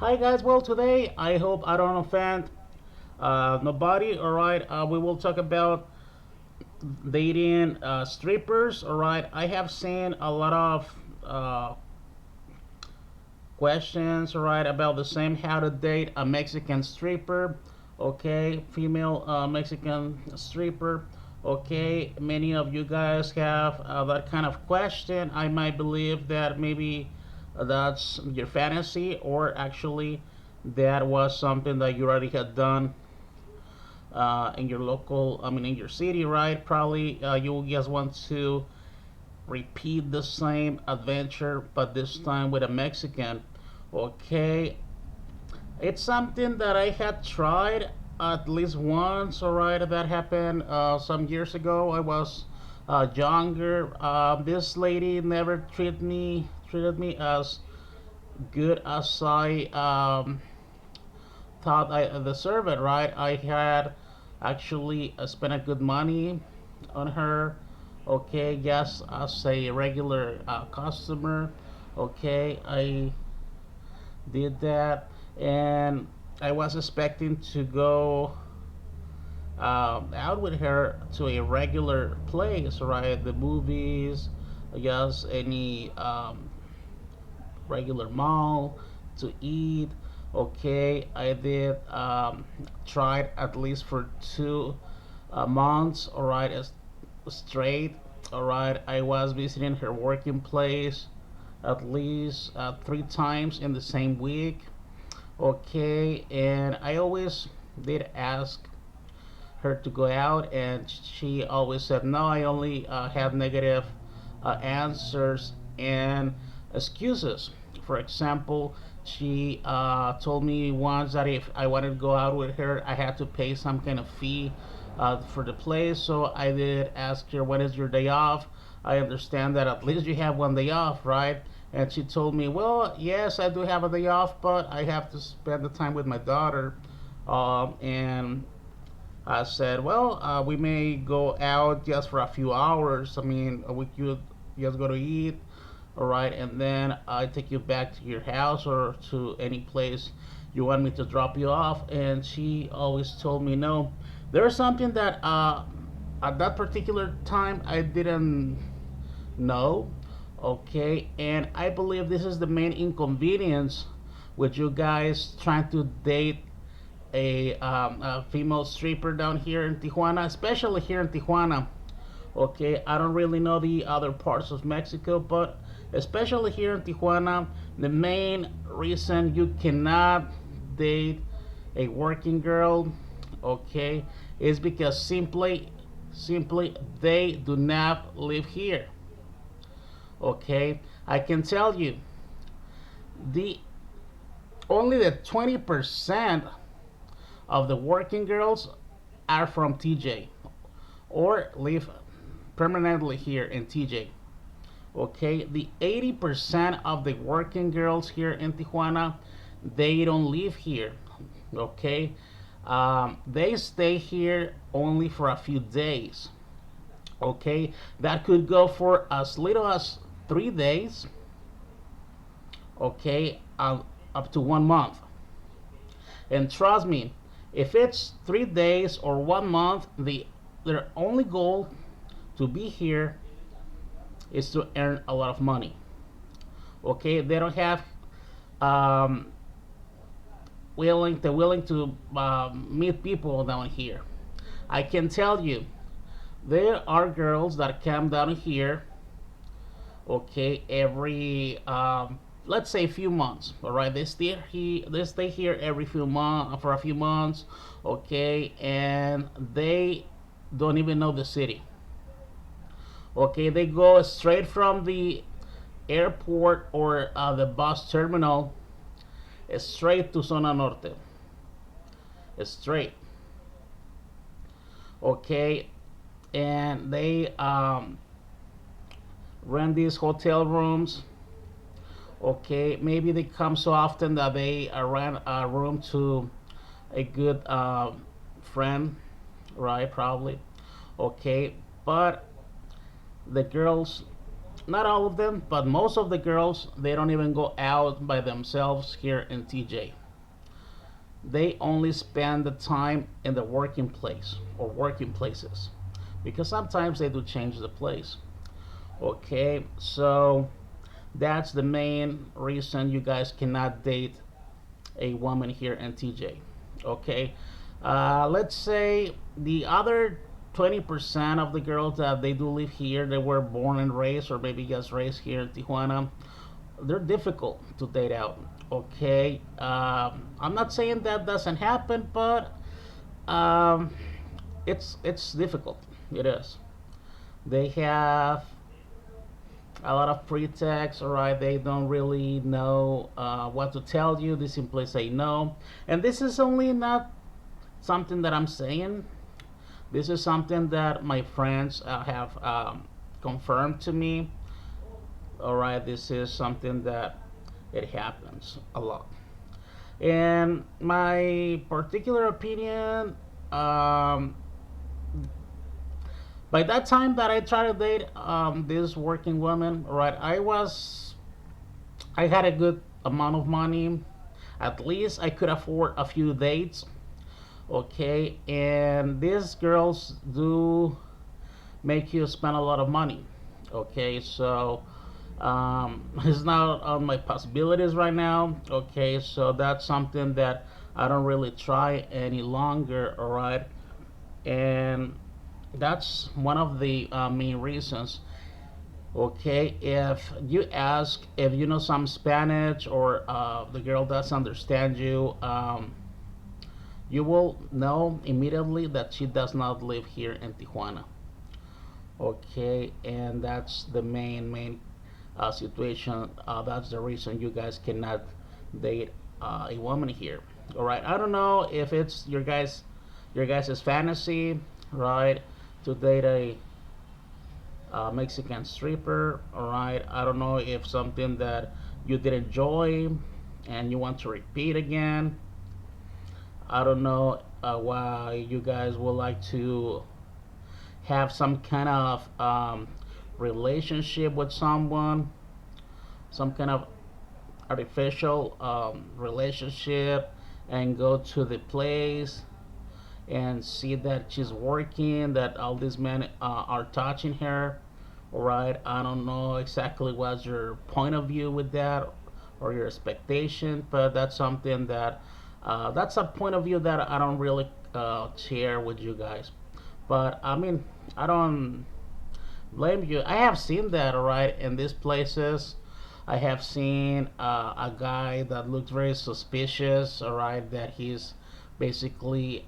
Hi guys, well today I hope I don't offend nobody. All right, we will talk about dating strippers. All right, I have seen a lot of questions. All right, about the same how to date a Mexican stripper. Okay, female Mexican stripper. Okay, many of you guys have that kind of question. I might believe that maybe that's your fantasy, or actually that was something that you already had done in your local, I mean, in your city, right? Probably you just want to repeat the same adventure, but this time with a Mexican. Okay, it's something that I had tried at least once. All right, that happened some years ago. I was younger. This lady never treated me as good as I thought I deserved it. Right, I had actually spent a good money on her. Okay, yes, as a regular customer. Okay, I did that, and I was expecting to go out with her to a regular place, right? The movies, yes, any regular mall to eat. Okay, I did tried at least for 2 months. All right, straight. All right, I was visiting her working place at least 3 times in the same week. Okay, and I always did ask her to go out, and she always said no. I only have negative answers and excuses. For example, she told me once that if I wanted to go out with her, I had to pay some kind of fee for the place. So I did ask her, when is your day off? I understand that at least you have one day off, right? And she told me, well, yes, I do have a day off, but I have to spend the time with my daughter. And I said, well, we may go out just for a few hours. I mean, we could just go to eat, all right, and then I take you back to your house or to any place you want me to drop you off. And she always told me no. There's something that at that particular time I didn't know, okay, and I believe this is the main inconvenience with you guys trying to date a female stripper down here in Tijuana, especially here in Tijuana. Okay, I don't really know the other parts of Mexico, but especially here in Tijuana, the main reason you cannot date a working girl, okay, is because simply they do not live here. Okay, I can tell you the only the 20% of the working girls are from TJ or live permanently here in TJ. Okay, the 80% of the working girls here in Tijuana, they don't live here. Okay, they stay here only for a few days. Okay, that could go for as little as 3 days. Okay, up to 1 month. And trust me, if it's 3 days or 1 month, their only goal to be here is to earn a lot of money. Okay, they don't have um, willing to meet people down here. I can tell you, there are girls that come down here. Okay, every let's say few months. All right, they stay here every few months for a few months. Okay, and they don't even know the city. Okay, they go straight from the airport or the bus terminal straight to zona norte, straight. Okay, and they rent these hotel rooms. Okay, maybe they come so often that they rent a room to a good friend, right? Probably. Okay, but the girls not all of them, but most of the girls, they don't even go out by themselves here in TJ. They only spend the time in the working place or working places because sometimes they do change the place. Okay, so that's the main reason you guys cannot date a woman here in TJ. Okay, let's say the other 20% of the girls that they do live here, they were born and raised, or maybe just raised here in Tijuana. They're difficult to date out. Okay, I'm not saying that doesn't happen, but um, it's difficult. It is. They have a lot of pretext, all right? They don't really know what to tell you. They simply say no. And this is only not something that I'm saying. This is something that my friends have confirmed to me. All right, this is something that it happens a lot. In my particular opinion, um, by that time that I tried to date this working woman, right, I had a good amount of money. At least I could afford a few dates. Okay, and these girls do make you spend a lot of money. Okay, so it's not on my possibilities right now. Okay, so that's something that I don't really try any longer. All right, and that's one of the main reasons. Okay, if you ask if you know some Spanish or the girl does understand you, you will know immediately that she does not live here in Tijuana. Okay, and that's the main situation. That's the reason you guys cannot date a woman here. All right, I don't know if it's your guys' fantasy, right, to date a Mexican stripper. All right, I don't know if something that you did enjoy and you want to repeat again. I don't know why you guys would like to have some kind of relationship with someone, some kind of artificial relationship, and go to the place and see that she's working, that all these men are touching her. All right, I don't know exactly what's your point of view with that or your expectation, but that's something that that's a point of view that I don't really share with you guys. But I mean, I don't blame you. I have seen that, all right, in these places. I have seen a guy that looks very suspicious, all right, that he's basically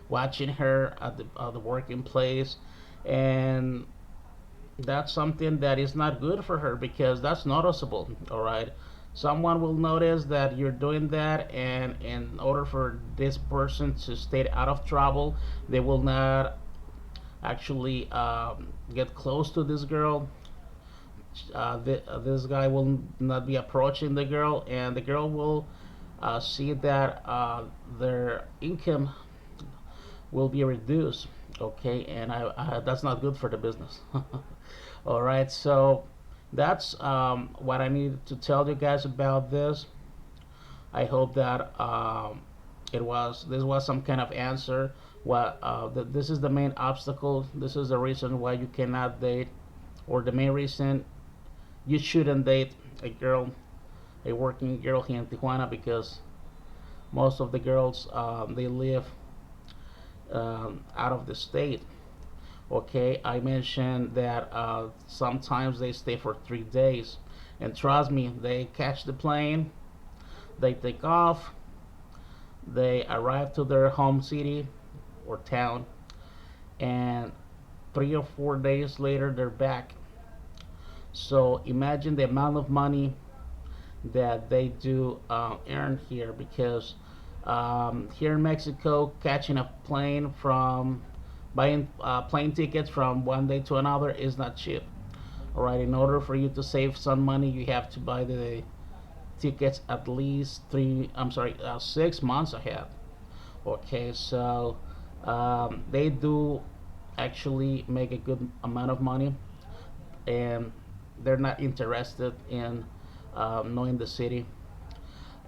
watching her at the working place, and that's something that is not good for her because that's noticeable. All right, someone will notice that you're doing that, and in order for this person to stay out of trouble, they will not actually get close to this girl. This guy will not be approaching the girl, and the girl will see that their income will be reduced. Okay, and that's not good for the business. All right, so that's what I need to tell you guys about this. I hope that this was some kind of answer. What this is the main obstacle. This is the reason why you cannot date, or the main reason you shouldn't date a girl, a working girl here in Tijuana, because most of the girls they live out of the state. Okay, I mentioned that sometimes they stay for 3 days, and trust me, they catch the plane, they take off, they arrive to their home city or town, and 3 or 4 days later they're back. So imagine the amount of money that they do earn here, because here in Mexico, catching a plane from buying plane tickets from one day to another is not cheap. All right, in order for you to save some money, you have to buy the tickets at least 6 months ahead. Okay, so they do actually make a good amount of money. and they're not interested in knowing the city,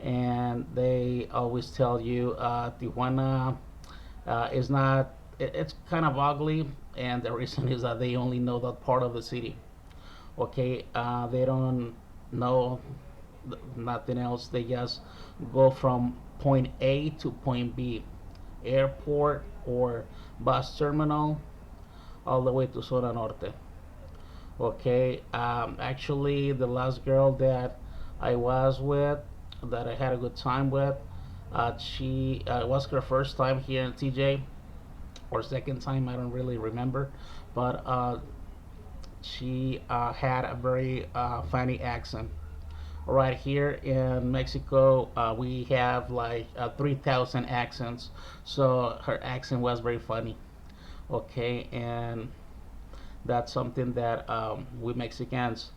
and they always tell you Tijuana is not. It's kind of ugly, and the reason is that they only know that part of the city. Okay, they don't know nothing else. They just go from point A to point B, airport or bus terminal, all the way to zona norte. Okay, actually, the last girl that I was with, that I had a good time with, she was her first time here in TJ, or second time, I don't really remember, but she had a very funny accent. Right here in Mexico, we have like 3,000 accents, so her accent was very funny. Okay, and that's something that we Mexicans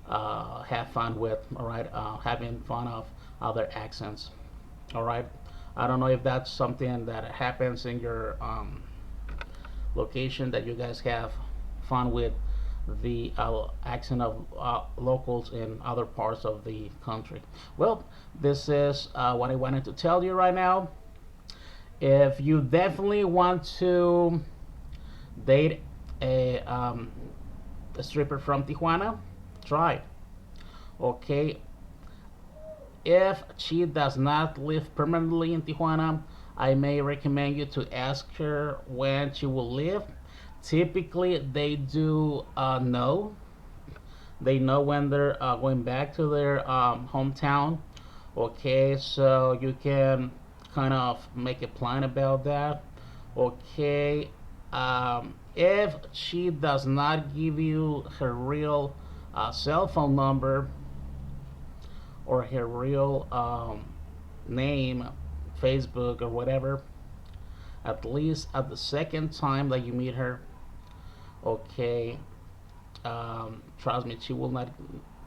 have fun with. All right, having fun of other accents. All right, I don't know if that's something that happens in your location, that you guys have fun with the accent of locals in other parts of the country. Well, this is what I wanted to tell you right now. If you definitely want to date a stripper from Tijuana, try it. Okay, if she does not live permanently in Tijuana, I may recommend you to ask her when she will leave. Typically, they do know. They know when they're going back to their hometown. Okay, so you can kind of make a plan about that. Okay, if she does not give you her real cell phone number or her real name, Facebook or whatever, at least at the second time that you meet her, okay, trust me, she will not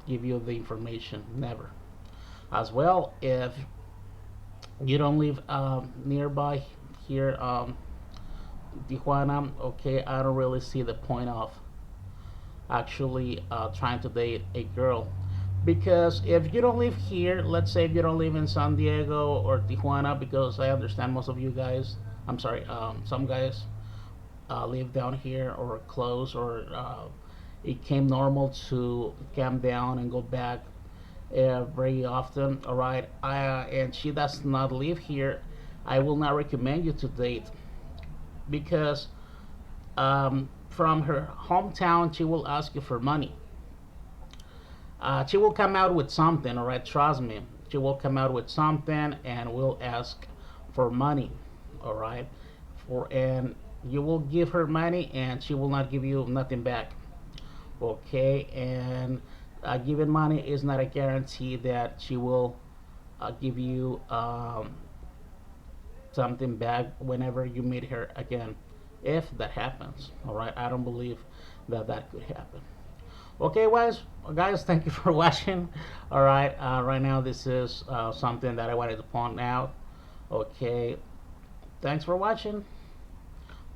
give you the information, never. As well, if you don't live nearby here, Tijuana, okay, I don't really see the point of actually trying to date a girl. Because if you don't live here, let's say if you don't live in San Diego or Tijuana, because I understand most of you guys, I'm sorry, some guys live down here or close, or it came normal to camp down and go back very often. All right, and she does not live here. I will not recommend you to date, because from her hometown she will ask you for money. She will come out with something. All right, trust me, she will come out with something and will ask for money. All right, and you will give her money and she will not give you nothing back. Okay, and giving money is not a guarantee that she will give you something back whenever you meet her again, if that happens. All right, I don't believe that that could happen. Okay, guys, thank you for watching. All right, right now this is something that I wanted to point out. Okay, thanks for watching.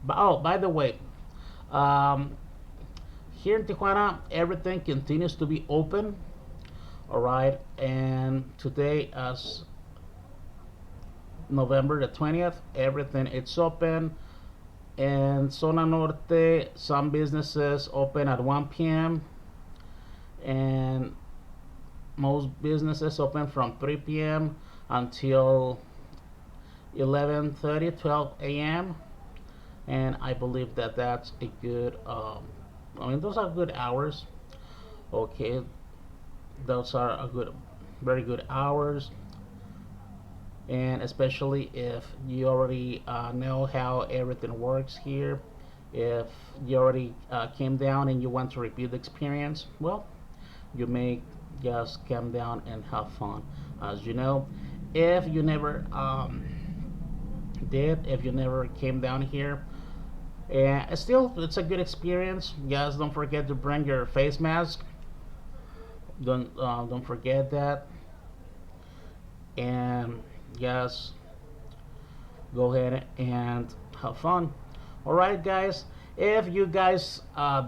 Oh, by the way, um, here in Tijuana, everything continues to be open. All right, and today, as November the 20th, everything it's open. And Zona Norte, some businesses open at 1 p.m. and most businesses open from 3 p.m. until 11:30, 12 a.m. And I believe that that's a good. I mean, those are good hours. Okay, those are a good, very good hours. And especially if you already know how everything works here, if you already came down and you want to repeat the experience, well, you may just come down and have fun. As you know, if you never if you never came down here, and still it's a good experience. Just don't forget to bring your face mask. Don't forget that, and just go ahead and have fun. All right, guys. If you guys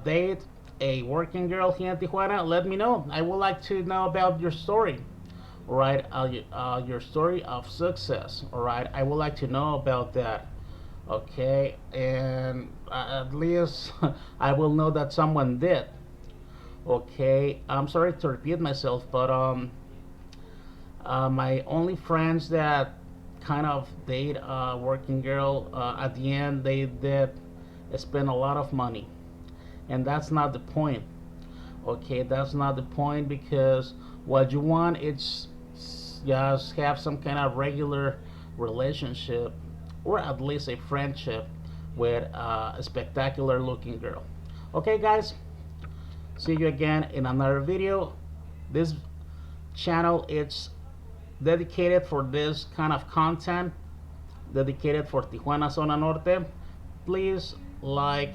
date, a working girl here in Tijuana, let me know. I would like to know about your story. All right, your story of success. All right, I would like to know about that. Okay, and at least I will know that someone did. Okay, I'm sorry to repeat myself, but my only friends that kind of date a working girl, at the end they did spend a lot of money, and that's not the point. Okay, that's not the point, because what you want is just have some kind of regular relationship, or at least a friendship with a spectacular looking girl. Okay, guys, see you again in another video. This channel is dedicated for this kind of content, dedicated for Tijuana Zona Norte. Please like,